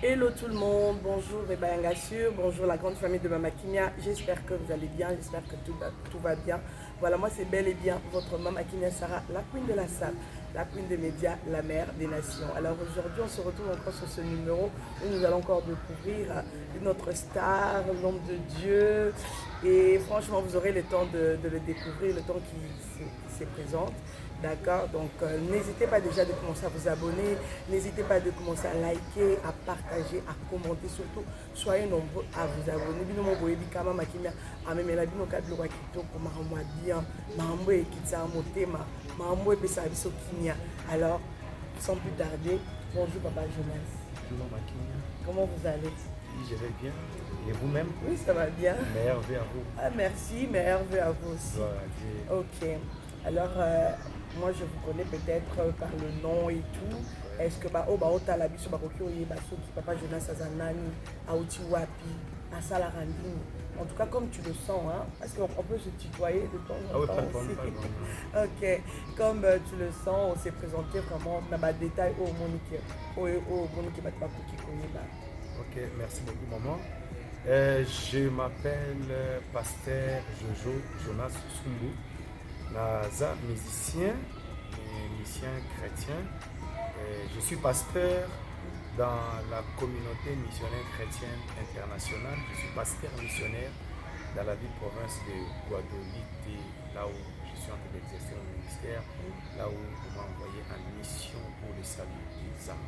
Hello tout le monde, bonjour les Bayangassur, bonjour la grande famille de Mama Kimia. J'espère que vous allez bien, j'espère que tout va bien. Voilà, moi c'est bel et bien votre Mama Kimia Sarah, la queen de la salle, la queen des médias, la mère des nations. Alors aujourd'hui on se retrouve encore sur ce numéro où nous allons encore découvrir notre star, l'homme de Dieu. Et franchement vous aurez le temps de le découvrir, le temps qui se présente. D'accord, donc n'hésitez pas déjà de commencer à vous abonner, n'hésitez pas de commencer à liker, à partager, à commenter, surtout soyez nombreux à vous abonner. Bino mo boyebi kama makimia amemela bino kadlo kwa kitoko makambo bien, makambo ekitsa motema, makambo epesa biso kimia. Alors, sans plus tarder, bonjour Papa Jonas. Bonjour Makimia. Comment vous allez? Oui, je vais bien. Et vous-même? Oui, ça va bien. Meilleur vœu à vous. Ah merci, meilleur vœu à vous aussi. Gloire à Dieu. Ok, alors moi je vous connais peut-être par le nom et tout. Est-ce que otala biso bakoki oyeba soki Papa Jonas azanani auti wapi asala randini? En tout cas comme tu le sens, hein, parce qu'on peut se tutoyer de temps Ah en oui, temps pas de aussi. problème, pas de problème. Ok, comme tu le sens, on s'est présenté vraiment dans ma détail au Monique Batbakoki koyeba. Ok, merci beaucoup maman. Je m'appelle Pasteur Jojo Jonas Sumbu. Naza musicien chrétien. Je suis pasteur dans la communauté missionnaire chrétienne internationale. Je suis pasteur missionnaire dans la ville province de Guadeloupe, là où je suis en train d'exercer mon ministère, là où on m'a envoyé en mission pour le salut des âmes.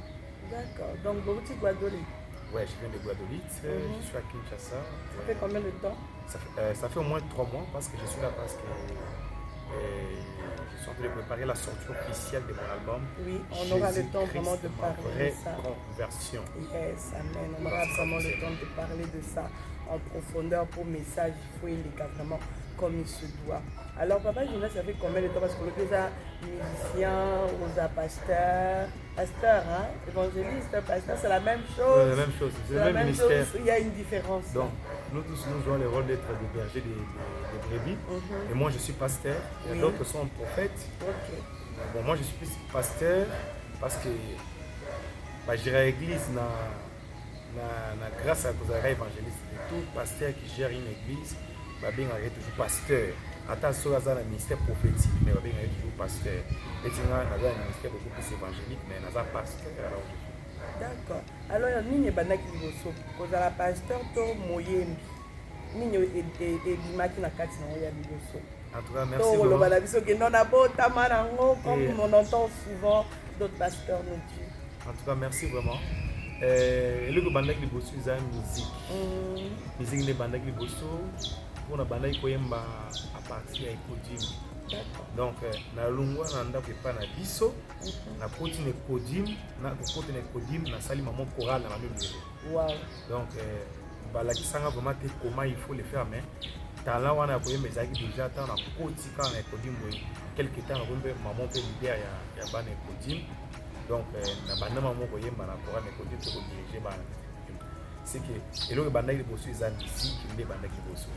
D'accord, donc Boruti Guadeloupe. Ouais, je viens de Guadeloupe, je suis à Kinshasa. Ça fait combien de temps? Ça fait au moins 3 mois parce que je suis là parce que je suis en train de préparer la sortie officielle de mon album. Oui, on aura le temps vraiment de parler de ça. Conversion. Yes, amen. On aura vraiment le temps de parler de ça en profondeur pour message. Il faut il est vraiment comme il se doit. Alors, Papa Jonas, ça fait combien de temps? Parce que vous êtes musicien, vous êtes pasteur, hein? Évangéliste, pasteur, c'est la même chose. La même chose, c'est la même ministère. Chose, il y a une différence. Donc, nous tous, nous jouons le rôle d'être des bergers des brebis. Et moi, je suis pasteur. Il y a d'autres qui sont prophètes. Okay. Bon, moi, je suis plus pasteur parce que je dirais l'église grâce à cause évangéliste. Tout pasteur qui gère une église, il est toujours pasteur. Attention à la ministère prophétique, mais il est toujours pasteur. Et il y a un ministère beaucoup plus évangélique, mais il y a un pasteur. D'accord. Alors, il y a un pasteur to moyembi. Nini ebimaki na kati na ya liboso. En tout cas, merci beaucoup. Comme on entend souvent d'autres pasteurs nous dire. En tout cas, merci vraiment. Le bandaki liboso is musique. Musique ne bandaki liboso pour na bandaki koyemba à partir ya Kodim. Donc na lungwa na ndako epa na biso na koti ne Kodim na koti ne Kodim na sali maman chorale na mabele. Wow. Donc balakisanga vraiment comment il faut le faire, mais talent wana koyemba ezaki déjà tant na koti quand na Kodim quelque temps na maman pe leader ya bana Kodim. Donc na banda maman koyemba na chorale ne Kodim to diriger bana. C'est que et le bandaki liboso eza musique nde bandaki liboso.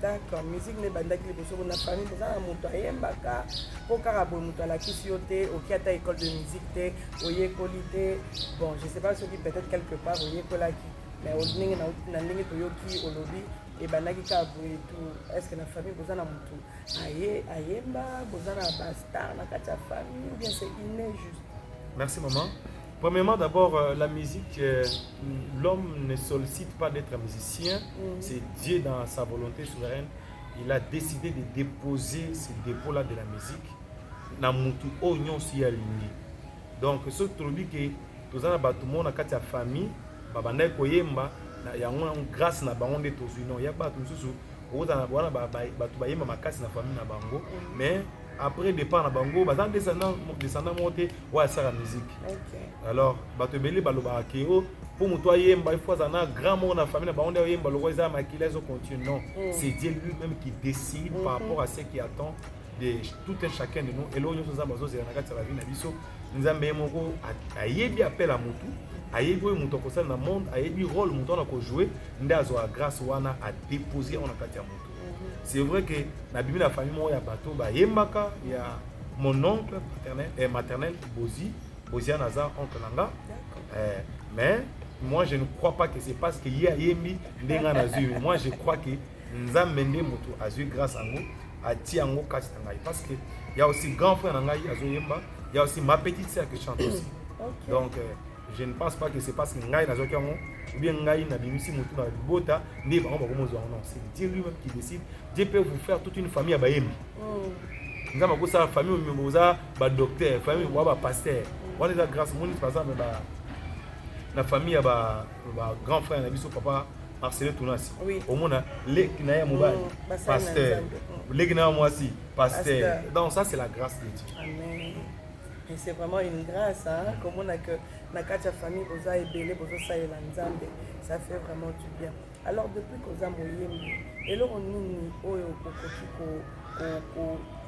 D'accord, musique ne bandaki liboso na famille boza moto ayembaka po kaka bo moto alakisi yo te oki ata école de musique te oyekoli te. Bon, je sais pas ce qui peut-être quelque part oyekolaki mais ndenge na ndenge toyoki olobi ebandaki kaka boye tout. Est-ce que la famille boza na moto ayemba boza na bastar na kati ya famille ou bien c'est inné juste? Merci maman. Premièrement, d'abord, la musique, l'homme ne sollicite pas d'être musicien, c'est Dieu dans sa volonté souveraine. Il a décidé de déposer ce dépôt-là de la musique dans Moutou Oignon si aligné. Donc, ce qui dit que tous les gens dans la famille, ils koyemba ya grâce na bango de tous non, il y a pas tout sous ozana bana ba yemba makasi na famille na bango, mais après départ na bango bazan descendant monter wa sa la musique. OK. Alors bato belé baloba keo pour muto yemba il faut zana grand monde na famille na bango de yemba lo za makila zo continue non, c'est Dieu lui-même qui décide par rapport à ce qui attend de tout un chacun de nous. Et là nous sommes bazo na kati la vie na biso nzambe moko ayebi appel à mutu ayebi mutu ko na monde ayebi rôle mutu na ko jouer ndazo a grâce wana a déposer on a kati ya mutu. C'est vrai que la Bible la famille moi ya bato ba yembaka ya mon oncle paternel et maternel Bozi Naza oncle nanga mais moi je ne crois pas que c'est parce que Yemi Ndenga Nazui. Moi je crois que Nzambe Moto Azui grâce à nous, à Tiango Kastangai. Parce qu'il y a aussi grand frère Nangai Azoyemba, il y a aussi ma petite sœur qui chante aussi. Okay. Donc je ne pense pas que c'est parce que Ngai Nazoki ou bien Ngai Nabimisi Moto na Bota, non, c'est Dieu lui-même qui décide. Dieu peut vous faire toute une famille à Bayemi. Nous avons sa famille, nous avons docteur, famille, nous avons pasteur. On est grâce à par exemple, la famille a grand frère, papa Marcelo Tounassi. Au monde, les Kinaya Mouba, pasteur. Les Kinaya Mouassi, pasteur. Donc ça, c'est la grâce de Dieu. Amen. Et c'est vraiment une grâce, hein? Comme on a que la famille, Oza et Bélé, Oza et Lanzambe, ça fait vraiment du bien. Alors, depuis qu'Oza Moyembi, et là, on est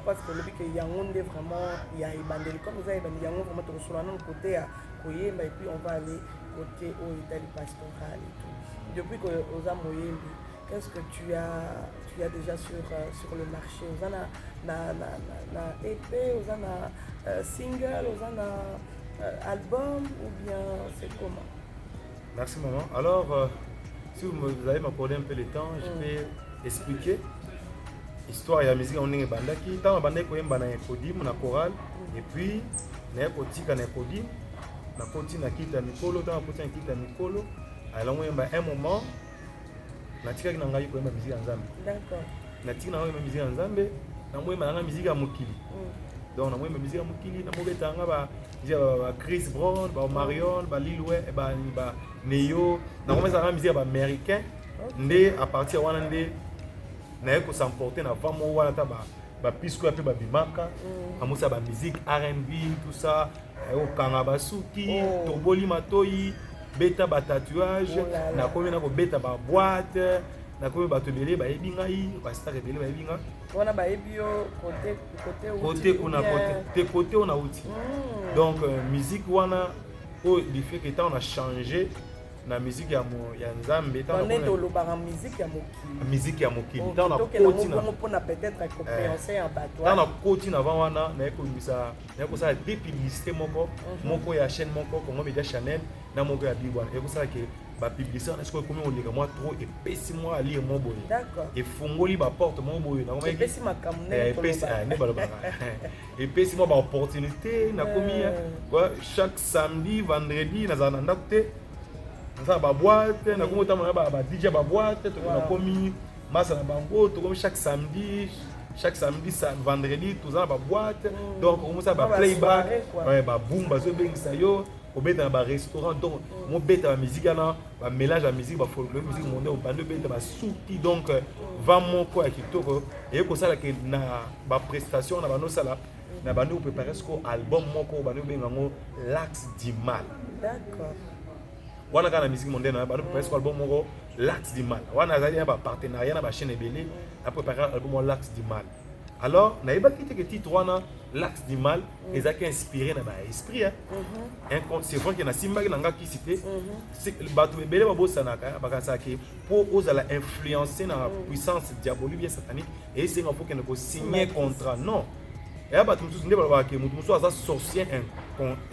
parce que le but que Yangonde vraiment, il y a Ibandeli, comme vous avez dit, Yangonde vraiment, sur le côté à Koyemba, et puis on va aller côté au Italie pastoral et tout. Depuis qu'Oza Moyembi, qu'est-ce que tu as déjà sur le marché? Oza na EP, Oza na single, Oza na album, ou bien c'est comment? Merci maman. Alors, si vous allez m'accorder un peu le temps, je vais expliquer l'histoire de la musique. On est bandaki, tant bandaki ko yemba na Kodim na chorale, et puis na kotika na Kodim, na koti na kita mikolo, tant na koti na kita mikolo. Alors on yemba un moment, na tika na ngai ko yemba musique nzambe. D'accord. Na tika na yemba musique nzambe, na mo yemba na musique ya mokili. Donc na mo yemba musique ya mokili, na mo betanga ba Chris Brown, ba Marion, ba Lil Wayne, ba Neo, na commence à la musique américain, ndé à partir wana ndé na yeko s'emporter na vamo wana ta ba pisco ya pe ba bimaka, amusa ba musique R&B tout ça, au kanga basuki, toboli matoi, beta ba tatouage, na komi na ko beta ba boîte, na komi ba tobele ba ebinga yi, ba star ebele ba ebinga. Wana ba ebio côté kuna côté on a outil. Donc musique wana au du fait que tant on a changé la musique ya Nzambe tant on est dans le musique ya mokili tant on a peut-être compréhenser en bateau tant on a continue avant wana na ko ça des publicités moko ya chaîne moko comme Media Channel na moko ya Big One et ça que ba publicité est-ce que comme on lit moi trop et pesi moi à lire mon boy d'accord et fongoli ba porte mon boy na et pesi ma kamune et pesi moi ba opportunité na komi chaque samedi vendredi na zananda côté ça ba boîte na komi ta ba DJ ba boîte to na komi massa na bango to komi chaque samedi vendredi tout ça ba boîte donc on ça ba playback ouais ba boom ba zo bengisa yo au bête dans un restaurant donc mon bête à la musique là ba mélange la musique ba folklore musique mondaine au bande bête ba souti donc va mon quoi qui toko et ko ça que na ba prestation na ba no sala na ba no préparer ce album moko ba no bengango l'axe du mal d'accord wana kana musique mondaine na ba no préparer ce album moko l'axe du mal wana zali ba partenariat na ba chaîne ebele na préparer album l'axe du mal. Alors, na iba kite que titre wana l'axe du mal, les a inspiré na ba esprit hein. C'est vrai que na simba na nga ki cité, c'est bato bebele ba bosanaka ba ka ke pour osala influencer na puissance diabolique bien satanique et c'est nga faut que ne ko signer contrat non. Et bato musu ndeba ba ke musu aza sorcier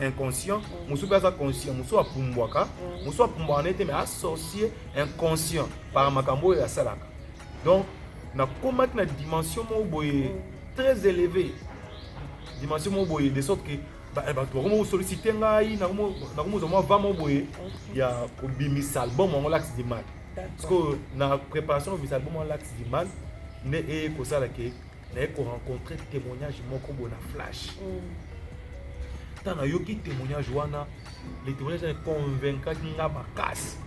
inconscient, musu aza conscient, musu apumbwaka, musu apumbwana te mais associé inconscient par makambo ya salaka. Donc na combattre la dimension boye très élevée dimension boye de sorte que ba to comme solliciter ngai na comme zo va mo boye ya ko bimisa album on l'axe du mal parce que na préparation de album on l'axe du mal ne e ko sala ke na ko rencontrer témoignage moko bona flash tant na yoki témoignage wana les témoignages convaincants nga ba casse.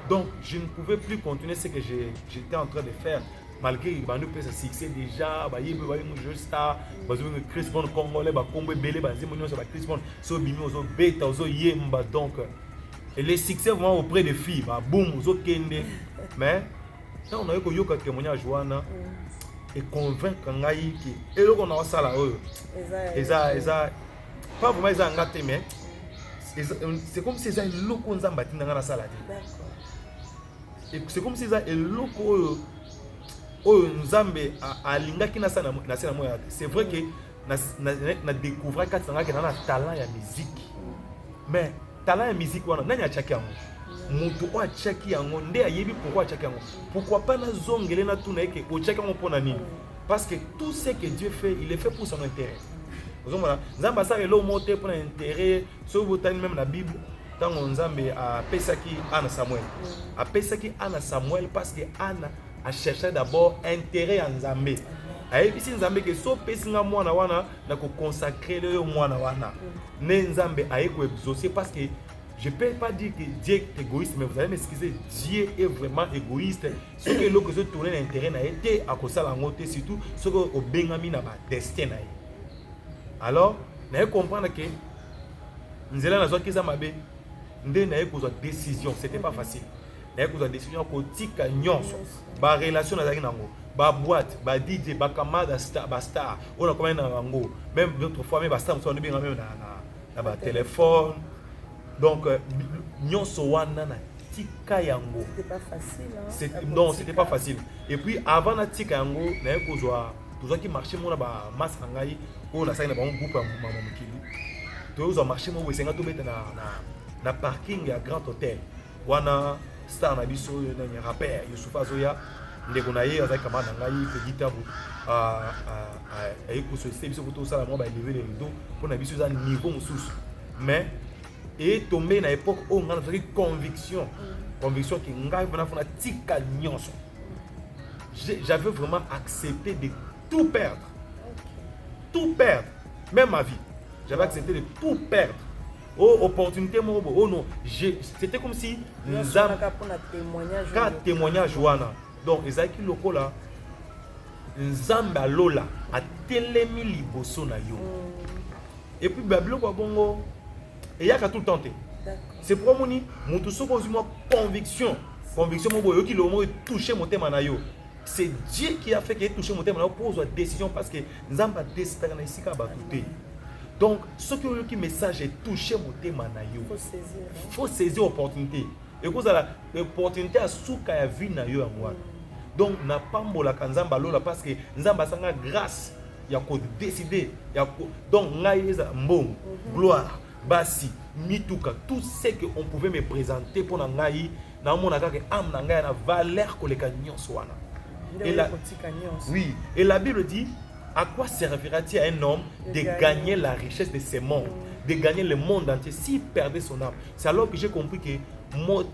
Donc, je ne pouvais plus continuer ce que j'étais en train de faire. Malgré que nous avons succès déjà, nous avons un star, nous avons Chris Brown congolais, nous avons Belé, nous avons Chris Brown, nous avons Beta, nous avons Yemba. Donc, et les succès vont auprès des filles, boum, nous avons Kende. Mais, quand on a eu un témoignage et convaincre que, et là, on a ça là, pas vraiment ils ont gâté, mais c'est comme si ils avaient le locaux dans la salle. C'est comme si ça est loco Nzambe a lingaki na sana moya. C'est vrai que na découvrir que ça a un talent ya musique. Mais talent ya musique wana nani achaki yango mutu o achaki yango nde ayebi pourquoi achaki yango pourquoi pas na zongele na tuna eke ochaki yango mpona nini parce que tout ce que Dieu fait il est fait pour son intérêt ozomona nzambe asalelo mote mpona intérêt soki botani même na bible ntango nzambe apesaki ana samuel parce que ana a cherché d'abord intérêt ya nzambe ayebisi nzambe ke so pesi nga mwana wana na consacrer le mwana wana ne nzambe aye ko exaucer parce que je peux pas dire que Dieu est égoïste mais vous allez m'excuser Dieu est vraiment égoïste ce que l'autre se tourner l'intérêt na été à cause la ngote surtout ce que au bengami na ba destin na alors na comprendre que nzela na zo kiza mabe nde na ko décision c'était pas facile na ko décision ko tika nyonso ba relation na zaki nango ba boîte ba DJ ba kamada star ba star on a combien na nango même d'autres fois même ba star on bien même na ba téléphone donc nyonso wana na tika yango c'était pas facile hein non c'était pas facile et puis avant na tika yango na ko zo qui marché mona ba masse ngai on a ça na ba groupe maman mukili to zo marché mo wesenga to beta na parking ya Grand Hôtel wana star na biso na rappeur Youssoufa Zoya ndeko na ye azaki kama na ngai pe gitabu ko société biso ko sala mo ba lever le rideau pour na biso za niveau mususu mais et tombé na époque où on a une conviction qui ngai vana fona tika nyonso j'avais vraiment accepté de tout perdre même ma vie j'avais accepté de tout perdre oh opportunité mo oh non c'était comme si nous avons un témoignage wana donc ezaki lokola nzambe alola atelemi liboso na yo et puis bablo kwa bongo et il y a tout tenté c'est pour moi mutu soko zuma conviction mo boyo ki le mo toucher mon thème na yo c'est Dieu qui a fait qu'il toucher mon thème na pour une décision parce que nzamba desper na isika ba touté donc ce qui message est toucher mon thème na yo faut saisir opportunité et cause la opportunité à souka ya vie na yo ya moi donc na pambola kanzamba lola parce que nzamba sanga grâce ya ko décider ya donc ngai eza mbongo gloire basi mituka tout ce que on pouvait me présenter pour na ngai na mona kaka am na ngai na valeur koleka nyonso wana oui et la Bible dit à quoi servira-t-il à un homme de gagner la richesse de ce monde de gagner le monde entier s'il perdait son âme c'est alors que j'ai compris que mon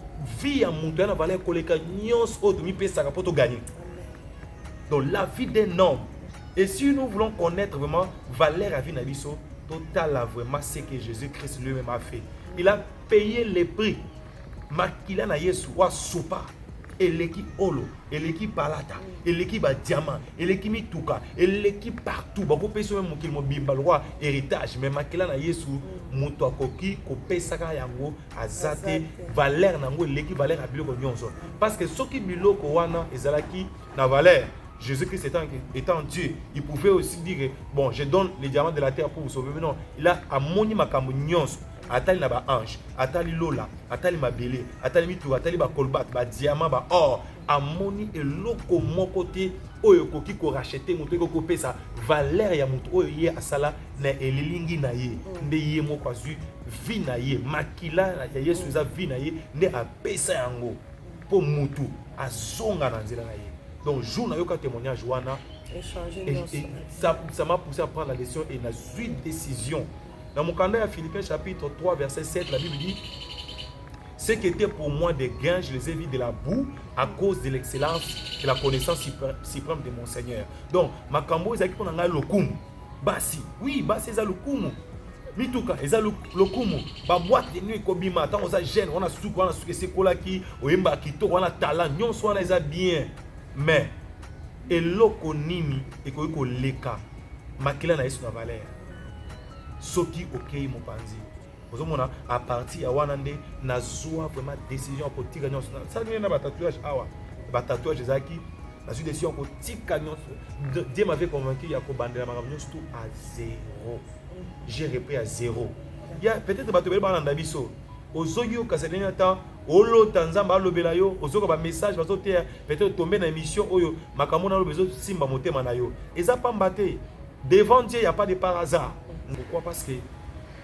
vie à mon na valeur koleka nyonso o demi pesa pour to gagner donc la vie d'un homme et si nous voulons connaître vraiment valeur à vie na biso total a vraiment ce que Jésus-Christ lui-même a fait. Il a payé le prix. Makila na Yesu wa sopa. Eleki olo, eleki palata, eleki ba diamant, eleki mituka, eleki partout. Ba ko peso même mokil mo bimba roi héritage mais makila na Yesu muto akoki ko pesaka yango azate valeur nango eleki valeur a biloko nyonso. Parce que soki biloko wana ezalaki na valeur Jésus-Christ étant Dieu, il pouvait aussi dire bon, je donne les diamants de la terre pour vous sauver. Mais non, il a amoni makambo nyonso. Atali na ba ange, atali lola, atali mabele, atali mitu, atali ba kolbat, ba diamant, ba or, amoni eloko moko te oyo koki ko racheter mutu ko pesa valeur ya mutu oyo ye asala na elilingi na ye. Nde ye moko azui vie na ye, makila ya Yesu za vie na ye, nde apesa yango po mutu azonga na nzela na ye. Donc, jour n'a eu qu'un témoignage, et ça m'a poussé à prendre la décision et n'a eu une décision. Dans mon canal à Philippiens chapitre 3, verset 7, la Bible dit ce qui était pour moi des gains, je les ai vus de la boue à cause de l'excellence et la connaissance suprême de mon Seigneur. Donc, ma cambo, c'est qu'on a le koum. Basi, oui, basi, c'est le koum. Mituka, eza lokumu, ba boîte de nuit kobima, tant on a jeune, on a souké c'est kola qui, oyemba kito, on a talent, nyon soit on a bien. Mais eloko nini ekoiko leka makila na Yesu na valeur soki okei mopanzi ozomona à partir ya wana nde nazwa vraiment décision pour tika nyonso ça na ba tatouage awa ba tatouage ezaki na suis décision pour tika nyonso Dieu m'avait convaincu ya ko bandela makambo nyonso tout à zéro j'ai repris à zéro il y a peut-être ba tobela na biso ozoyo kaselenya ta olo tanzamba alobela yo ozoka ba message bazo te peut-être tomber na émission oyo makamona lo bezo simba motema na yo eza pamba te devant Dieu il y a pas de par hasard pourquoi parce que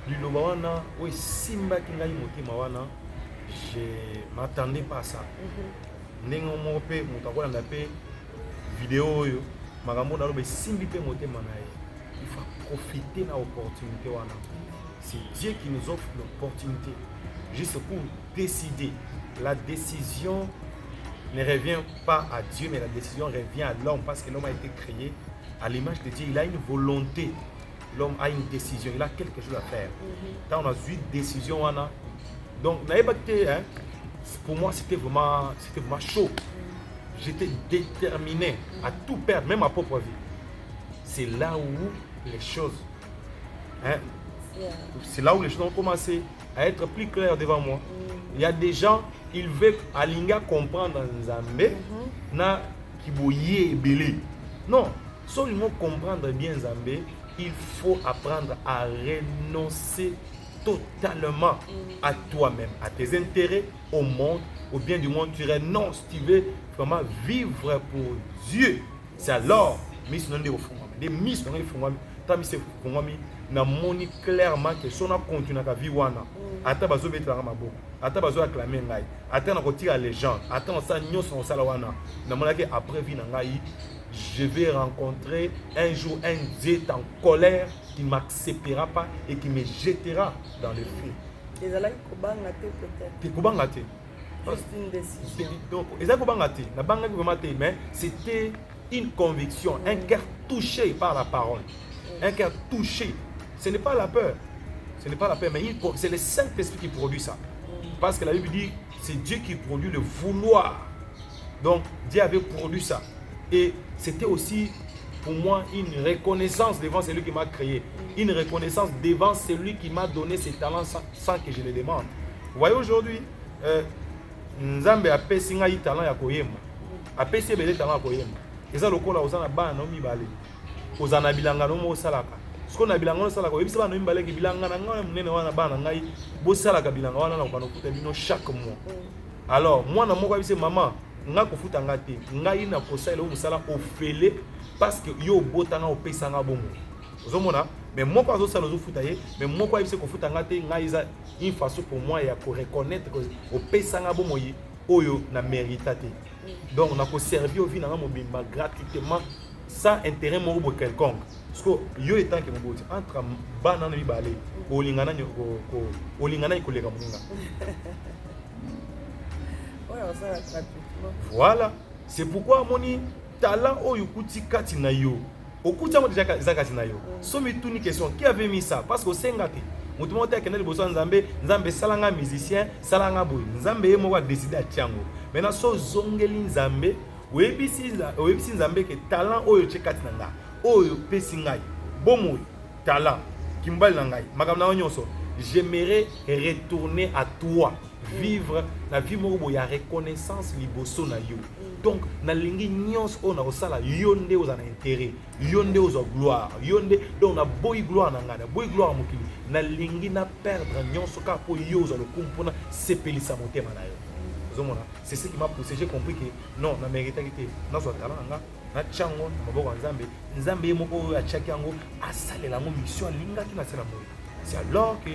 liloba wana oyo esimbaki ngai motema wana, je m'attendais pas à ça. Ndenge moko mpe moto akolanda mpe vidéo oyo makambo naloba esimbi mpe motema na ye. Il faut profiter de l'opportunité. C'est Dieu qui nous offre l'opportunité juste pour décider. La décision ne revient pas à Dieu, mais la décision revient à l'homme parce que l'homme a été créé à l'image de Dieu. Il a une volonté. L'homme a une décision. Il a quelque chose à faire. Quand on a eu une décision, donc pour moi, c'était vraiment chaud. J'étais déterminé à tout perdre, même ma propre vie. C'est là où les choses, c'est là où les choses ont commencé à être plus claires devant moi. Il y a des gens, ils veulent alinga comprendre Nzambe, na kiboye belé. Non, si on veut comprendre bien Nzambe, il faut apprendre à renoncer totalement à toi-même, à tes intérêts, au monde, au bien du monde. Tu renonces, tu veux vraiment vivre pour Dieu. C'est alors, mais sinon, des mises dans les fonds, na moni clairement que si on a continué à vivre wana ata bazo betela maboko ata bazo acclamer ngai ata na kotira les gens ata on sa nyoso on sala wana na mona que après vie na ngai je vais rencontrer un jour un Dieu en colère qui ne m'acceptera pas et qui me jettera dans le feu. Les alaki kobanga te peut-être. Te kobanga te. Juste une décision. Donc les alaki kobanga te na banga vraiment te mais c'était une conviction, un cœur touché par la parole. Un cœur touché. Ce n'est pas la peur. Ce n'est pas la peur, mais c'est le Saint-Esprit qui produit ça. Parce que la Bible dit, c'est Dieu qui produit le vouloir. Donc, Dieu avait produit ça. Et c'était aussi, pour moi, une reconnaissance devant celui qui m'a créé. Une reconnaissance devant celui qui m'a donné ses talents sans que je le demande. Vous voyez aujourd'hui, Nzambe a pesi ngai talent ya koyemba. A pesi bele talent ya koyemba. Eza lokola ozana bana no mibale. Ozana bilanga no mo salaka. Ce qu'on a bilanga no salaka, yebisa bana mibale ki bilanga na ngai munene wana bana ngai bo salaka bilanga wana na ko kuta bino chaque mois. Alors, moi na moko yebisa maman, nga ko futa ngate, ngai na ko sala o musala ofele parce que yo botanga opesa nga bomo. Ozomona, mais moko azo sala zo futa ye, mais moko yebisa ko futa ngate ngai za une façon pour moi ya ko reconnaître que opesa nga bomo yi oyo na méritate. Donc on a ko servir au vie na mobimba gratuitement sans intérêt moko quelconque. Parce que yo étant que moboti entre bana na mibale olingana ikoleka moninga. Voilà, c'est pourquoi moni talent oyo kuti kati na yo. Okuti mo déjà zakati na yo. Somme tout une question, qui avait mis ça? Parce que sengate mutu mo te kenel boso Nzambe salanga musicien, salanga boy. Nzambe ye mo wa décider a tiango. Maintenant so zongeli Nzambe, oyebisi Nzambe ke talent oyo tshekati na nga. Oyo pesi ngai. Bomo talent kimbali na ngai. Makamna onyoso. J'aimerais retourner à toi. Vivre la vie moko ya reconnaissance liboso na yo. Donc na lingi nyons on a osala yonde aux en intérêt, yonde aux gloire, yonde donc na boy gloire na ngana, boy gloire mokili. Na lingi na perdre nyons ka po yo za le kumpona sepelisa motema na yo. C'est ce qui m'a poussé, j'ai compris que non, na mérité na so talent nga na chango na maboko Nzambe, Nzambe moko ya chaki yango asalela mo mission linga ki na sala mo. C'est alors que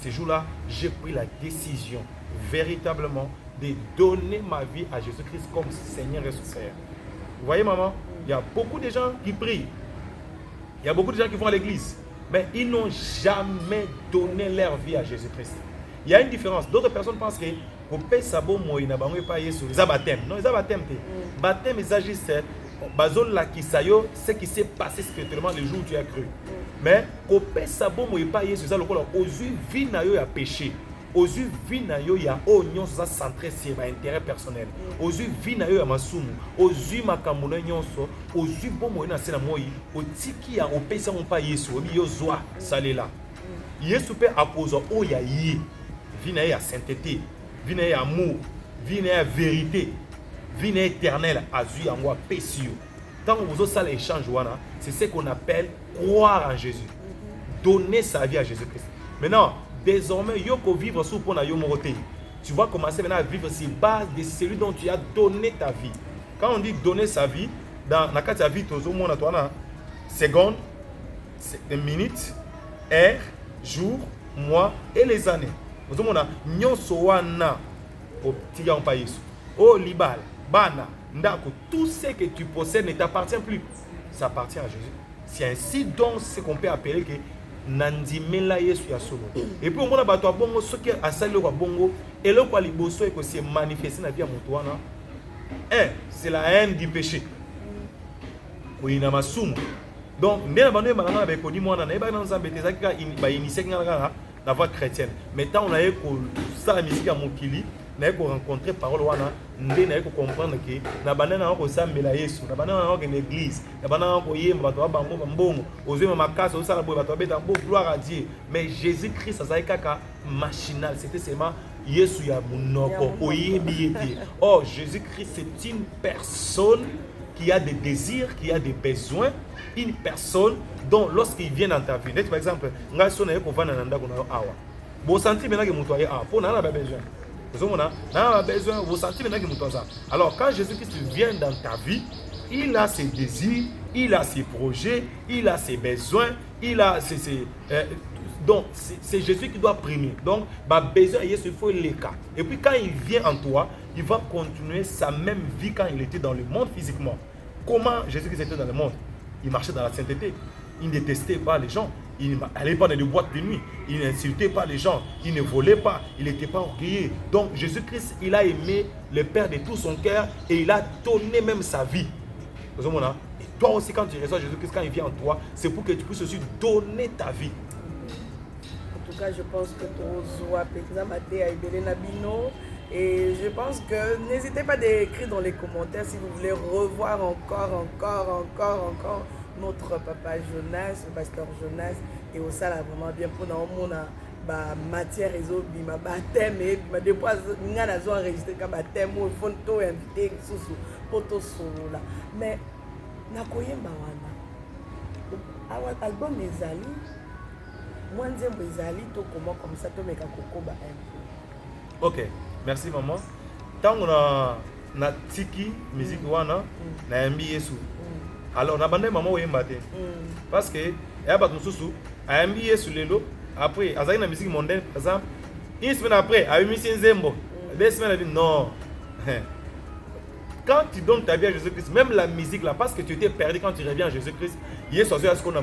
ce jour-là, j'ai pris la décision véritablement de donner ma vie à Jésus-Christ comme Seigneur et Sauveur. Vous voyez, maman, il y a beaucoup de gens qui prient. Il y a beaucoup de gens qui vont à l'église. Mais ils n'ont jamais donné leur vie à Jésus-Christ. Il y a une différence. D'autres personnes pensent que au pays sabo moi na bango pas Yesu, ils ont baptême. Non, ils ont baptême. Baptême, il s'agit c'est bazol la kisayo, ce qui s'est passé spirituellement le jour où tu as cru. Mais au pays sabo moi pas Yesu, ça le quoi aux yeux vie na yo ya péché. Aux yeux vie na yo ya onyon ça centré sur intérêt personnel. Aux yeux vie na yo ya masumu, aux yeux makambo na nyonso, aux yeux bon moi na sena moi, au tiki ya au pays ça mon pas Yesu, obi yo zwa salela. Yesu pe apozo o ya yi. Vie na ya sainteté, vie na ya amour, vie na ya vérité, vie na éternelle azu yango pesio. Tant que vous avez l'échange c'est ce qu'on appelle croire en Jésus. Donner sa vie à Jésus-Christ. Maintenant, désormais, yoko vivre sous pona yo moroté. Tu vas commencer maintenant à vivre sur base de celui dont tu as donné ta vie. Quand on dit donner sa vie, dans la carte de vie, tout le monde a seconde, minute, heure, jour, mois et les années. Vous avez nyonso wana au tika en pays. Oh libal, bana, ndako, tout ce que tu possèdes ne t'appartient plus. Ça appartient à Jésus. C'est ainsi donc ce qu'on peut appeler que nandimela Yesu ya solo. Et puis on a bato bongo ce qui a sali ko bongo et le quoi liboso et que c'est manifesté na vie à moto wana. C'est la haine du péché. Oui na masumu. Donc ndena bano balanga ba ko di mwana na ba na nzambe te zakika ba initier ngala la voie chrétienne. Mais tant on a eu ça la musique à Mokili, on a eu rencontrer parole wana, on a eu comprendre que na banana ko sambela Yesu, na banana ko l'église, na banana ko yemba bato ba mbongo, ozema makasa osala boy bato beta bo gloire à Dieu. Mais Jésus-Christ ça kaka machinal, c'était seulement Yesu ya munoko oyebi ete. Oh, Jésus-Christ c'est une personne qui a des désirs, qui a des besoins, une personne dont lorsqu'il vient dans ta vie, par exemple, vous sentez maintenant que vous avez besoin. Alors quand Jésus-Christ vient dans ta vie, il a ses désirs, il a ses projets, il a ses besoins, il a ses donc c'est Jésus qui doit primer. Donc besoin il faut les cas. Et puis quand il vient en toi, il va continuer sa même vie quand il était dans le monde physiquement. Comment Jésus-Christ était dans le monde? Il marchait dans la sainteté. Il ne détestait pas les gens. Il n'allait pas dans les boîtes de nuit. Il n'insultait pas les gens. Il ne volait pas. Il n'était pas orgueilleux. Donc Jésus-Christ, il a aimé le Père de tout son cœur et il a donné même sa vie. Et toi aussi, quand tu reçois Jésus-Christ, quand il vient en toi, c'est pour que tu puisses aussi donner ta vie. En tout cas, je pense que tu as et je pense que n'hésitez pas d'écrire dans les commentaires si vous voulez revoir encore notre papa Jonas, le pasteur Jonas, et au ça là vraiment bien pour nous matière réseau bima baptême et bima des fois nga nazo enregistrer comme baptême ou photo invité sous poto solo là mais na koyemba wana awa album ezali mwanzembo ezali to comment comme ça to meka kokoba un. OK. Merci maman. Tant on a tiki musique wana na yambi Yesu. Alors na bande maman oyemba te. Parce que ya ba mususu a yambi Yesu lelo après azaki na musique mondaine par exemple une semaine après a mis Nzembo. 2 semaines elle dit non. Quand tu donnes ta vie à Jésus-Christ, même la musique là, parce que tu étais perdu quand tu reviens à Jésus-Christ, Yesu a ce qu'on a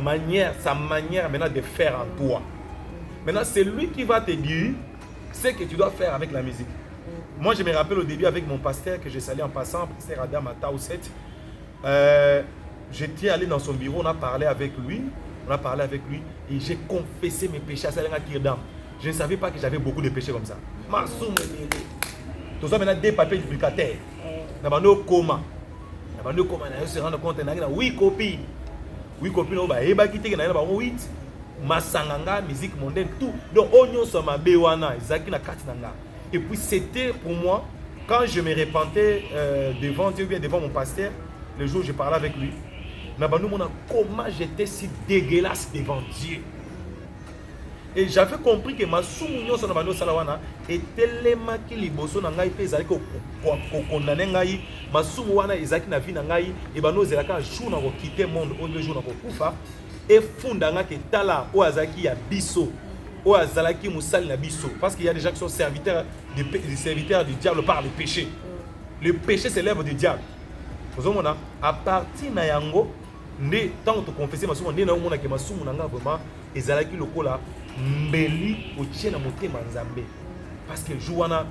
sa manière maintenant de faire en toi. Maintenant c'est lui qui va te dire ce que tu dois faire avec la musique. Moi, je me rappelle au début avec mon pasteur que je salué en passant, pasteur Adam à Taouset. J'étais allé dans son bureau, on a parlé avec lui et j'ai confessé mes péchés à Salenga Kirdam. Je ne savais pas que j'avais beaucoup de péchés comme ça. Tout ça maintenant des papiers duplicataires. Nabano coma. On se rend compte que oui copine. Oui copine on va ébakité que na ba 8 masanganga musique mondaine tout. Donc onyo sama bewana ezaki na kati nanga. Et puis c'était pour moi, quand je me repentais devant Dieu, bien devant mon pasteur, le jour où je parlais avec lui, comment j'étais si dégueulasse devant Dieu. Et j'avais compris que ma soumounion sur la salawana était tellement qu'il y bosso nangai pe zali ko condamné ngai ma soumouana ezaki na vie nangai et bano zelaka jour na ko quitter monde au jour na ko kufa et fundanga ke tala o azaki ya biso. Parce qu'il y a des gens qui sont serviteurs du diable par le péché. Le péché c'est l'œuvre du diable. À partir de yango, tant que tu confesses, tu as vraiment ezalaki lokola mbeli otie na motema nzambe. Parce que jouana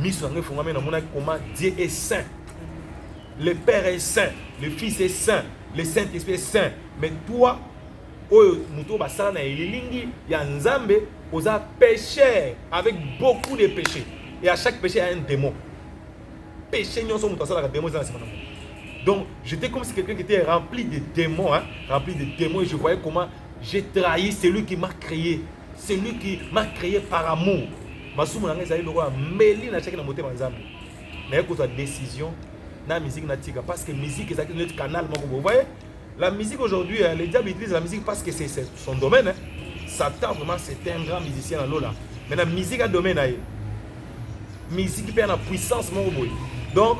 miso ngé fongame na mona comment Dieu est saint. Le Père est saint, le Fils est saint, le Saint-Esprit est saint. Mais toi muto basala na elilingi ya nzambe oza péché avec beaucoup de péchés et à chaque péché il y a un démon. Péché nyonso muto asala ka démon za simana. Donc j'étais comme si quelqu'un qui était rempli de démons et je voyais comment j'ai trahi celui qui m'a créé, celui qui m'a créé par amour. Masumu na ngeza iloko meli na chaki na motema nzambe. Na yeko ta décision na musique na tika parce que musique c'est notre canal moko vous voyez. La musique aujourd'hui, les diables utilisent la musique parce que c'est son domaine. Hein. Satan, vraiment, c'est un grand musicien dans l'eau là. Mais la musique a un domaine. La musique perd la puissance. Donc,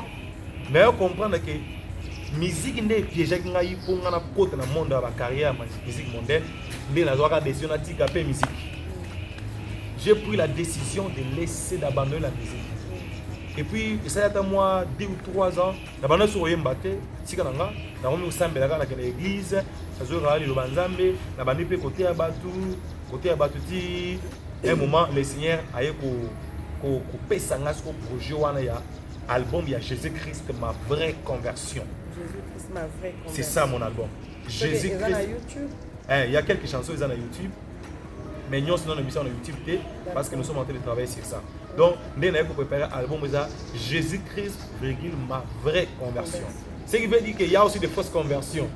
il faut comprendre que la musique n'est pas piégée pour le monde de la carrière, la musique mondaine. Mais la joie de décision, la musique. j'ai pris la décision de laisser d'abandonner la musique. Et puis, ça y a moi 2 ou 3 ans, d'abandonner sur Yembaté, Tikananga, dans l'église, côté à Batouti. Un moment, le Seigneur a eu coupé sa projet album, il y a Jésus-Christ, ma vraie conversion. Jésus-Christ, ma vraie conversion. C'est ça mon album. Jésus-Christ. Il y a quelques chansons ils ont à YouTube. Mais nous sommes dans l'émission YouTube parce que nous sommes en train de travailler sur ça. Donc, nous avons préparé l'album Jésus-Christ, ma vraie conversion. Ce qui veut dire qu'il y a aussi des fausses conversions.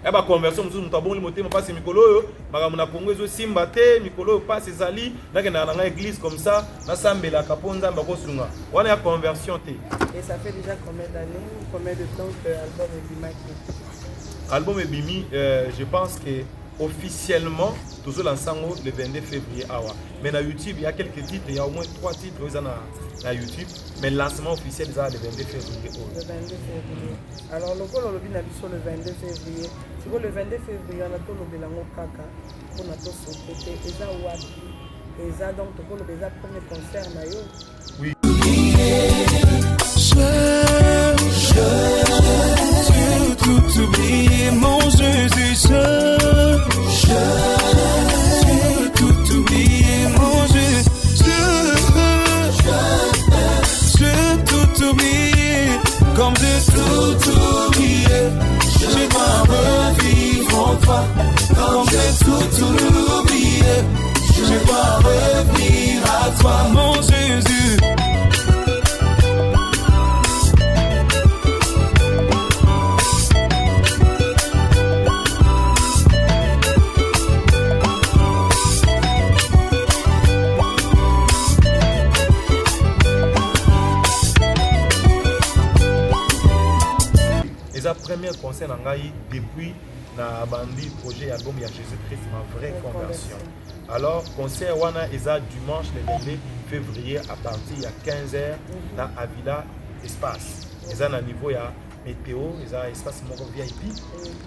Et la conversion, nous avons dit que passe Mikolo, na Congo Simbate, Mikolo passe Zali, dans l'église comme ça, na Sambela Kaponza Bakosunga. On a conversion. Et ça fait déjà combien d'années, combien de temps que l'album est Bimi? L'album est Bimi, je pense que officiellement, toujours l'ensemble le 22 février. Mais dans YouTube, il y a quelques titres, il y a au moins 3 titres dans YouTube. Mais le lancement officiel est le 22 février. Le 22 février. Alors, le col sur le 22 février. C'est le 22 février, on a tout le bilan kaka. On a tout sauté. Et ça, et ça, donc, le premier concert. Oui. Je tout oublié, mon Jésus. J'ai tout oublié, mon Jésus. J'ai tout oublié, comme j'ai tout oublié. Je dois revivre en toi, comme j'ai tout oublié. Je dois revenir à toi, mon Jésus. Le premier concert depuis la bandi projet album il y a Jésus-Christ ma vraie conversion. Alors concert wana eza dimanche le 22 février à partir de 15h dans Avila Espace. Eza na niveau ya météo, eza espace moko VIP.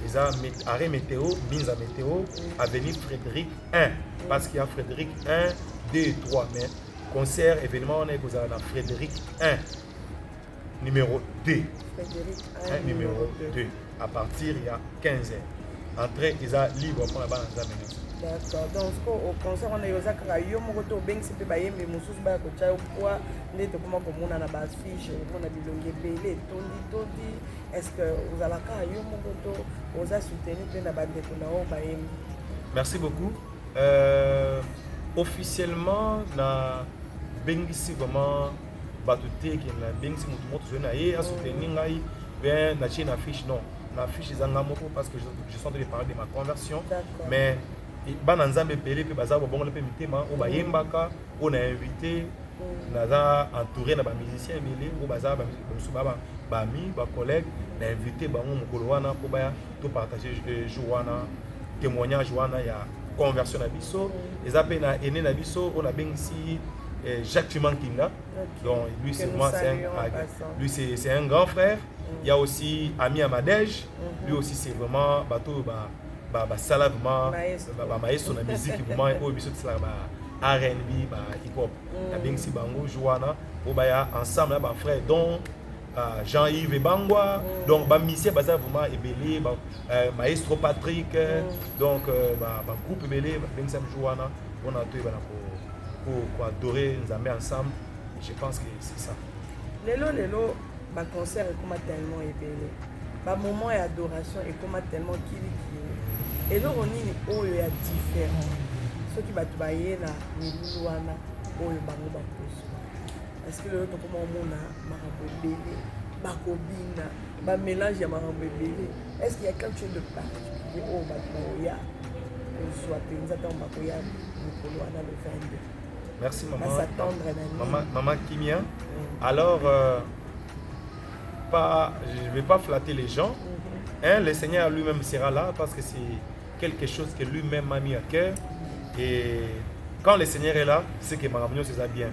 Eza arrêt météo, Binza météo, avenue Frédéric 1 parce qu'il y a Frédéric 1, 2 et 3 mais concert événement on est dans Frédéric 1 numéro 2. Numéro 2. À partir il y a 15 heures. Entrée est libre pour la bande. D'accord. Donc au concert on a eu ça yo moko to beng c'est pas yembe mususu ba ko cha kwa ndete comment comme on a ba fiche on a bilonge belé tondi est-ce que vous allez ka yo moko to oza soutenir pe na bande ko na o ba yembe. Merci beaucoup. Officiellement na bengisi vraiment batute qui na bengisi mutu moto na ye a soutenir ngai ben na chine affiche non. L'affiche est en parce que je suis en train de parler de ma conversion. Mais Bananzambe Pelé, puis Bazar, bon, le permis, on a Yembaka, on a invité, on a entouré les musiciens, on a Bami, collègues, on a invité Bango Mokoloana pour partager Jouana, témoignage Jouana, il y a conversion à Bisso. Les appels à Ene Nabiso, on a bien ici Jacques Tumankinga. Donc lui, c'est un grand frère. Il y a aussi Ami Amadej, lui aussi c'est vraiment bateau sala vraiment maestro na musique vraiment au biso de R&B hip hop. La bien si bango Joana pour baya ensemble ba frère dont Jean-Yves Bangwa donc ba musicien baza vraiment ebelé maestro Patrick donc groupe ebelé bien ça Joana on a tout pour adorer Nzambe ensemble. Je pense que c'est ça. Lelo le concert est tellement ébélé. Le moment d'adoration est tellement kili. Et là, on est différent. Ceux qui battent la Milouana, parce que le comment on a marabébélé, bakobina, mélange à marabébélé. Est-ce qu'il y a quelque chose de particulier au Bakoya? Soit nous attendons Bakoya, nous le 22. Merci maman Kimia. Alors, je ne vais pas flatter les gens. Le Seigneur lui-même sera là parce que c'est quelque chose que lui-même m'a mis à cœur. Et quand le Seigneur est là, c'est que ma réunion c'est bien.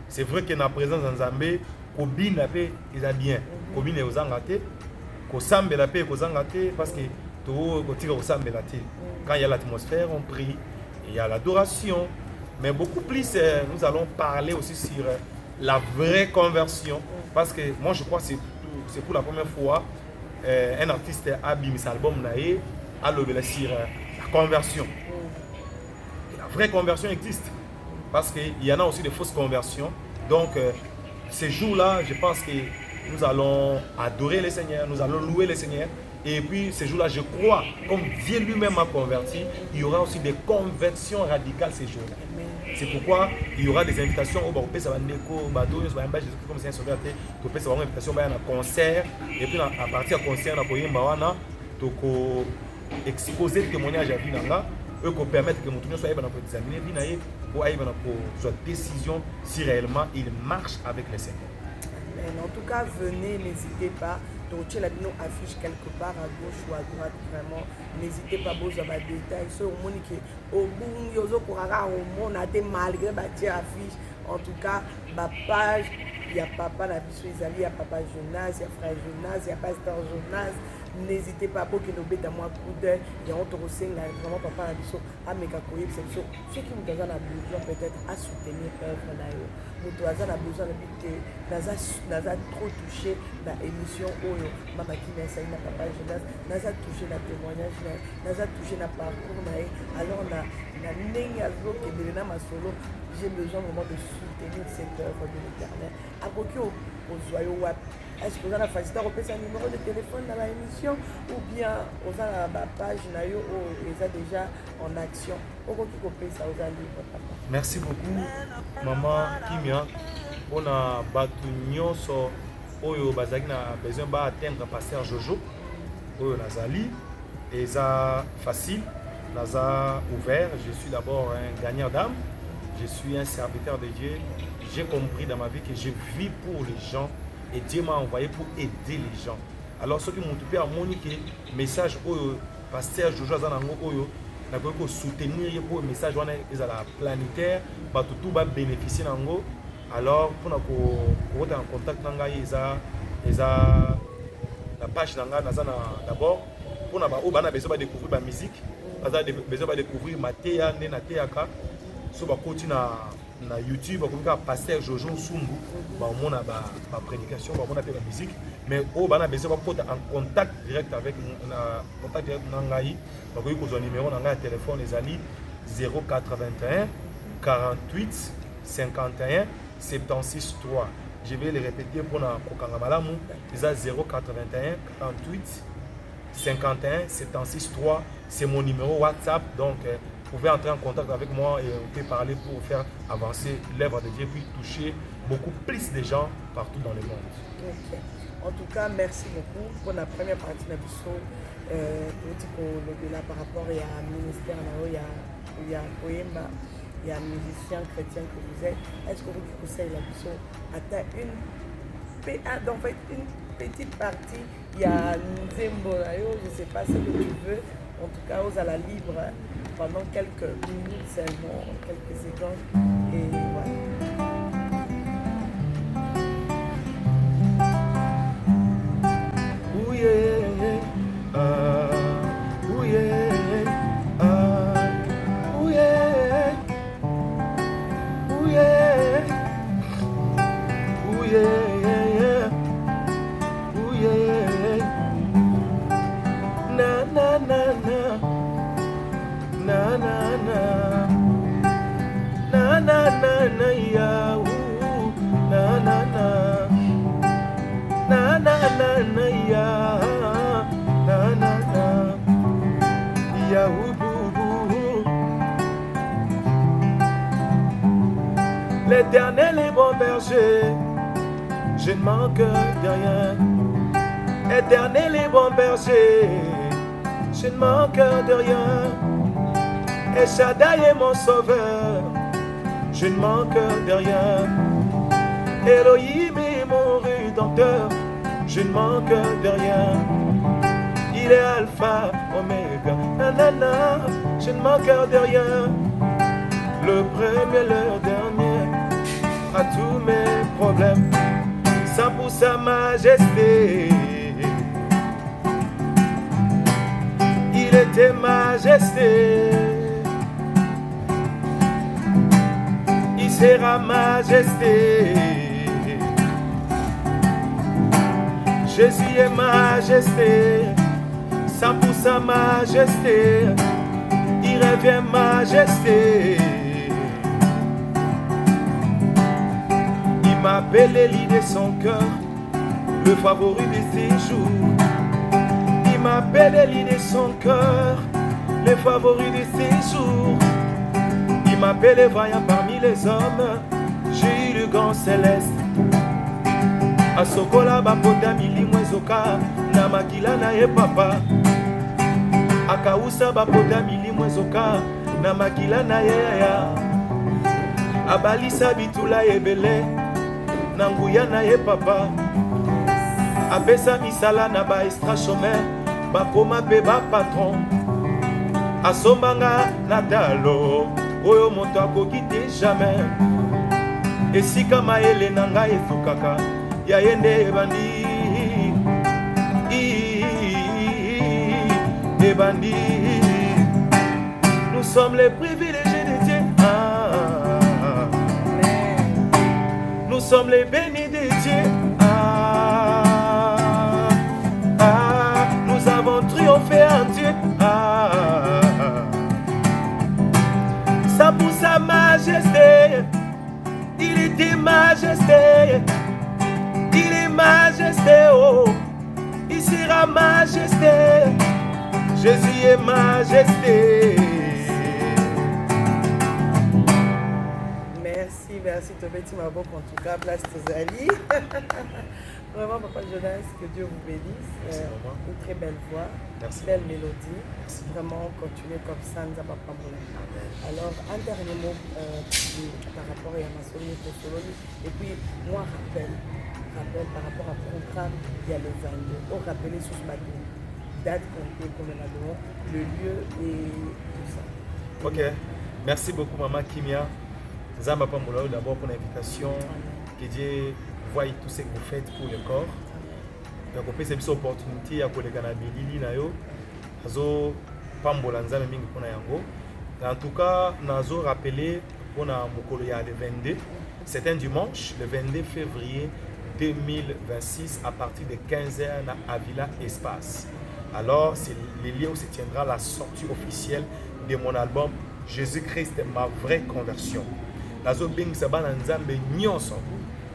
C'est vrai que la présence en Zambé, Kobin la paix, c'est bien. Kobin est aux Angaté, Kosambe la paix, aux Angaté, parce que tout le monde la quand il y a l'atmosphère, on prie, il y a l'adoration. Mais beaucoup plus, nous allons parler aussi sur la vraie conversion. Parce que moi, je crois que c'est pour la première fois un artiste a mis son album à lever sur la conversion. Et la vraie conversion existe. Parce qu'il y en a aussi des fausses conversions. Donc, ces jours-là, je pense que nous allons adorer le Seigneur, nous allons louer le Seigneur. Et puis, ces jours-là, je crois, comme Dieu lui-même a converti, il y aura aussi des conversions radicales ces jours-là. C'est pourquoi il y aura des invitations au Baropé, ça va Neko, Bateau, comme c'est un sauveur, ça va une invitation à un concert. Et puis, à partir du concert, on va exposer le témoignage à Vinanga. Eux qui permettent que mon tournoi soit examiné, pour avoir une décision si réellement il marche avec les Seigneurs. En tout cas, venez, n'hésitez pas. Donc, tu as nos affiches quelque part à gauche ou à droite. Vraiment, n'hésitez pas à vous avoir des détails. Au Monique, au bout, on a des malgré les affiches. En tout cas, ma page, il y a papa Nabiso Isali, il y a papa Jonas, il y a frère Jonas, il y a pasteur Jonas. N'hésitez pas pour que nous mettons un coup d'œil. Et on te renseigne vraiment papa Nabiso à Mekakoye. Ceux qui ont besoin peut-être à soutenir l'œuvre naïo. Nous avons besoin de que nous avons trop touché dans l'émission Oyo. Mama qui n'a pas papa Jonas, nous avons touché dans le témoignage, nous avons touché dans le parcours. Alors, on a solo. J'ai besoin vraiment de soutenir cette œuvre de l'Éternel. À côté au joyau web. Est-ce que vous avez facilité à repasser un numéro de téléphone dans l'émission ou bien vous avez la page naïo où ils sont déjà en action? Merci beaucoup, Maman Kimia. On a battu Oyo Bazaki na besoin d'atteindre pasteur Jojo. Oyo Nazali. Et ça facile. Naza ouvert. Je suis d'abord un gagnant d'âme. Je suis un serviteur de Dieu. J'ai compris dans ma vie que je vis pour les gens. Et Dieu m'a envoyé pour aider les gens. Alors, ceux qui m'ont occupé à moniquer, message au pasteur Jojo Zanango Oyo, n'a pas soutenir pour le message ils ont la planétaire, tout va bénéficier d'ango. Alors, pour nous être en contact ils ont la page d'abord. Pour nous besoin de découvrir la musique, nous avons besoin de découvrir Matéa, Nena Teaka, sur la continue na YouTube, comme pasteur Jojo Sumbu, on a ma prédication, on a la musique, mais on a besoin de en contact direct avec Nangaï. Donc, vous avez un numéro de téléphone, les amis 081 48 51 76 3. Je vais les répéter pour Kokangamalamou. C'est 081 48 51 76 3. C'est mon numéro WhatsApp. Donc, vous pouvez entrer en contact avec moi et on peut parler pour faire avancer l'œuvre de Dieu, puis toucher beaucoup plus de gens partout dans le monde. Okay. En tout cas, merci beaucoup pour la première partie de l'émission. Par rapport à un ministère, il y a Poema, il y a un musicien chrétien que vous êtes. Est-ce que vous conseillez la mission à une petite partie, il y a Nzembo, je ne sais pas ce que tu veux. En tout cas, vous allez libre pendant quelques minutes seulement, quelques secondes. Et voilà. L'Éternel est bon berger, je ne manque de rien. Éternel est bon berger, je ne manque de rien. Et Shaddai est mon sauveur, je ne manque de rien. Elohim est mon rédempteur, je ne manque de rien. Il est Alpha, Oméga, nanana, je ne manque de rien. Le premier, le dernier, à tous mes problèmes, ça pour sa majesté. Il était majesté. sera majesté. Jésus est majesté, 100% majesté, il revient majesté. Il m'appelle l'île de son cœur, le favori de ses jours. Il m'appelle l'île de son cœur, le favori de ses jours. Il m'appelle vaillant parmi les hommes, j'ai eu le grand céleste. Asokola bapota milimo ezoka na makila na ye papa. Akausa bapota milimo ezoka na makila na ye ya. Abalisa bitula ebele na nguya na ye papa. Apesa misala na ba extra chômeur bakoma pe ba patron. Asombanga na dalo oyo moto akoki te jamais. Esika maele na ngai ezokaka Yaende Ebandi, Ebandi. Nous sommes les privilégiés de Dieu. Nous sommes les bénis de Dieu. Nous avons triomphé en Dieu. Ça pour sa majesté. Il était majesté. Il est majesté, oh, il sera majesté. Jésus est majesté. Merci Tobeti Mabok, en tout cas, place Tozali. Vraiment, Papa Jonas, que Dieu vous bénisse. Une très belle voix, merci. Belle mélodie. Merci. Vraiment, continuez comme ça, nous avons pas de Alors, un dernier mot par rapport à Yamasoni et Soloni. Et puis, moi, rappel par rapport au programme, il y a le 22. On rappelle sur ce bateau, date comptée pour le Madon, le lieu et tout ça. Ok, merci beaucoup Maman Kimia. Zamba Pamboulao d'abord pour l'invitation. Que Dieu voie tout ce que vous faites pour le corps. Donc on peut se donner l'opportunité à collègues na bilili na yo. Azo Pambola nzame mingi pona yango. En tout cas, nazo rappeler pour na mokolo ya le 22. C'est un dimanche, le 22 février 2026 à partir de 15h à Villa Espace. Alors, c'est le lieu où se tiendra la sortie officielle de mon album Jésus-Christ, ma vraie conversion. Nazo bing sa bananzambe nyonso.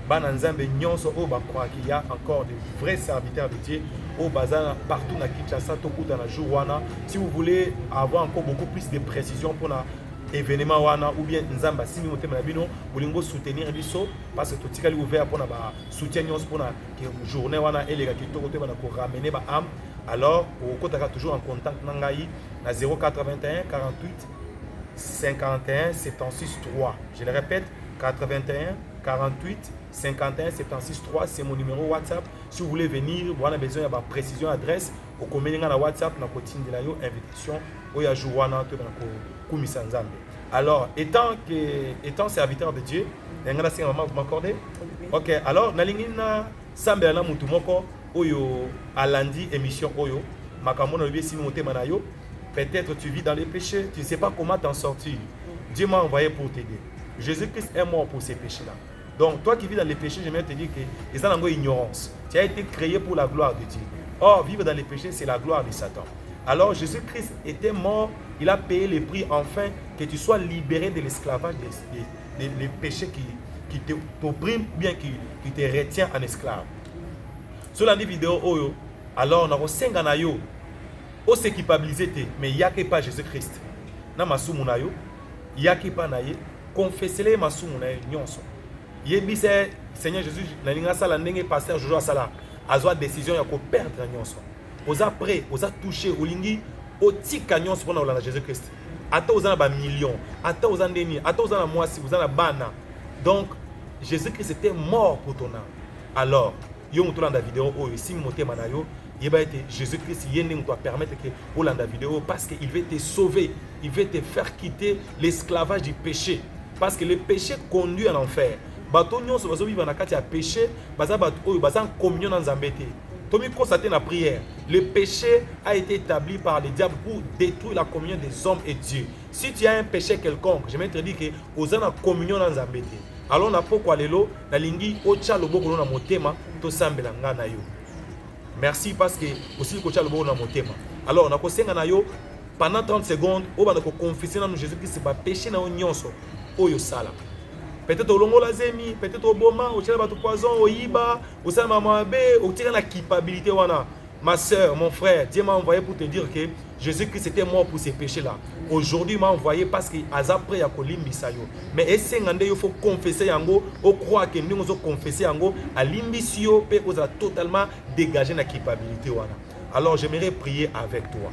Bananzambe nyonso o ba croire qu'il y a encore de vrais serviteurs de Dieu au bazar partout na Kinshasa tokuta na jour wana. Si vous voulez avoir encore beaucoup plus de précision pour na événement wana ou bien nzamba simi motema bino bolingo soutenir biso parce que totikali ouvert pour na ba soutien nyonso pour na journée wana elega kitoko te bana ko ramener ba âme. Alors au kotaka toujours en contact na ngai na 081 48 51 76 3. Je le répète, 81 48 51 76 3, c'est mon numéro WhatsApp. Si vous voulez venir, vous avez besoin de précision adresse au communiquer na WhatsApp na continue la yo invitation au ya jouana to na ko kumisa nzambe. Alors, étant serviteur de Dieu, ngana singa maman vous m'accordez? OK, alors nalingi na sambe na mutu moko oyo alandi émission oyo makambo na biesi motema na yo. Peut-être tu vis dans les péchés, tu ne sais pas comment t'en sortir. Dieu m'a envoyé pour t'aider. Jésus-Christ est mort pour ces péchés-là. Donc, toi qui vis dans les péchés, j'aimerais te dire que c'est une ignorance. Tu as été créé pour la gloire de Dieu. Or, vivre dans les péchés, c'est la gloire de Satan. Alors, Jésus-Christ était mort, il a payé le prix enfin que tu sois libéré de l'esclavage des péchés qui t'oppriment ou bien qui te retient en esclave. Sur la vidéo, alors, on a 5 ans. O se culpabiliser te mais yake pas Jésus-Christ na masumu na yo yake pas na ye confesser masumu na nyonso yebise Seigneur Jésus na linga sala ndenge pasteur Jojo sala azwa décision ya ko perdre nyonso oza prêt oza touché olingi otika nyonso pona olanda Jésus-Christ ata oza na ba millions ata oza ndeni ata oza na mwasi oza na bana donc Jésus-Christ était mort pour ton âme. Alors yo mutolanda vidéo oyo simi motema na yo Jésus-Christ doit permettre que Olanda vidéo parce qu'il veut te sauver, il veut te faire quitter l'esclavage du péché parce que le péché conduit en enfer. Bato nyonso bazo vivre na kati ya péché, baza bato oyo baza communion na Nzambe te. Tomi constater na prière, le péché a été établi par le diable pour détruire la communion des hommes et Dieu. Si tu as un péché quelconque, je vais te dire que vous avez une communion dans Nzambe. Alors na pourquoi lelo na lingi ocha loboko na motema to sambela ngana yo. Merci parce que aussi ocha loboko na motema. Alors na ko senga na yo pendant 30 secondes on va confesser dans Jésus Christ c'est pas péché na nyonso oyo sala. Peut-être au longo la zemi, peut-être au boma, au tchela bato poison, au yiba, au salama mabe, au tira la culpabilité wana. Ma soeur, mon frère, Dieu m'a envoyé pour te dire que Jésus-Christ était mort pour ces péchés-là. Aujourd'hui, il m'a envoyé parce qu'il a appris à Kolimbi. Mais il faut confesser yango, on croit que nous avons confessé yango, à l'imbisio, et on a totalement dégagé la culpabilité. Alors, j'aimerais prier avec toi.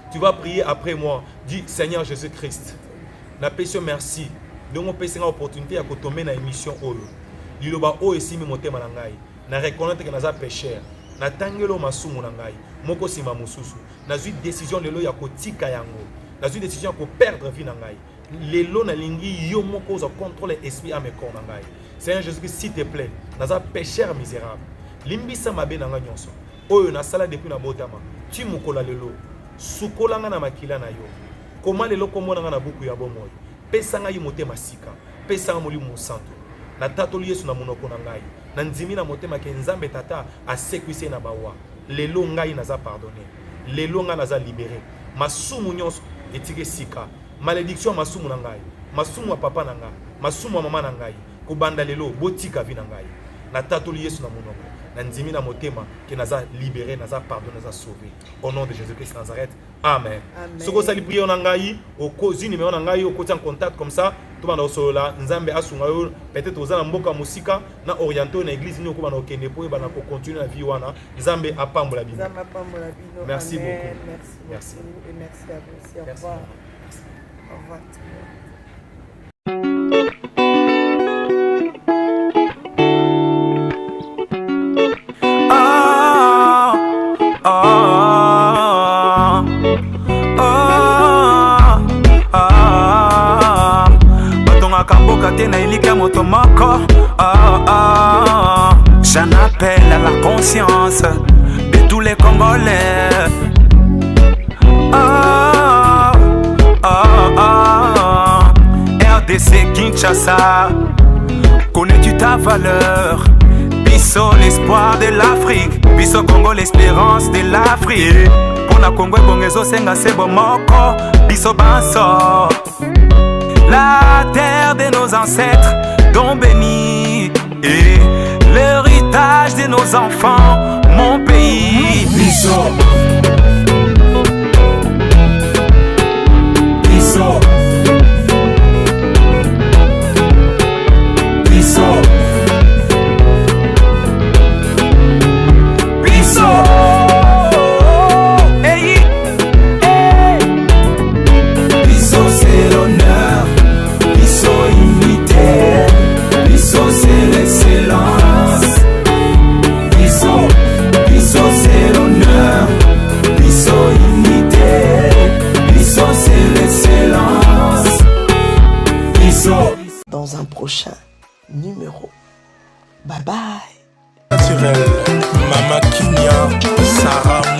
Tu vas prier après moi. Dis, Seigneur Jésus-Christ, la péché merci. Donc, on peut avoir l'opportunité de tomber dans l'émission Oyo. Liloba Oyo ici, mon thème na ngai. Na reconnaître que nous sommes pécheurs. Na tangelo masumu na ngai. Moko sima mususu. Na zui décision lelo ya kotika yango. Na zui décision ko perdre vie na ngai. Lelo na lingi yo moko za contrôler esprit à mes corps na ngai. Seigneur Jésus-Christ, s'il te plaît, na za pécheur misérable. Limbisa mabe na ngai nyonso. Oyo na sala depuis na botama. Tu mukola lelo. Sukola nga na makila na yo. Comment lelo komona nga na buku ya bomoy. Pesa ngai motema sika. Pesa nga molimo santo. Na tatoli Yesu na monoko na ngai. Na ndimi na motema ke Nzambe tata asekwise na bawa. Lelo ngai naza pardonné. Lelo ngai naza libéré. Masumu nyonso etike sika. Malédiction masumu na ngai. Masumu ya papa na ngai. Masumu ya mama na ngai. Kobanda lelo botika vi na ngai. Na tatoli Yesu na monoko. Na ndimi na motema ke naza libéré, naza pardonné, naza sauvé. Au nom de Jésus-Christ Nazareth. Amen. Soko sali prier na ngai, au cause numéro na ngai, au côté en contact comme ça, tout le monde solo Nzambe asunga yo, peut-être aux na mboka musika na orienté na église ni ko bana okende po bana ko continuer la vie wana. Nzambe apambola bino. Nzambe apambola bino. Merci Amen. beaucoup. Merci beaucoup et merci à vous aussi. Au Merci. revoir. Au revoir. J'en appelle à la conscience de tous les Congolais. RDC Kinshasa, connais-tu ta valeur? Bisso l'espoir de l'Afrique, Bisso Congo l'espérance de l'Afrique. Pour la Congo bongezo senga sebo moko, Bisso banso. La terre de nos ancêtres, dont béni, et l'héritage de nos enfants, mon pays. Bisso, Bisso, Bisso, Bisso. Hey, hey. Bisso c'est l'honneur. Bisso imité, Bisso c'est l'excellence. Bisso, Bisso c'est l'honneur. Bisso imité, Bisso c'est l'excellence. Bisso. Dans un prochain numéro. Bye bye. Naturel, Mama Kinya, Sarah.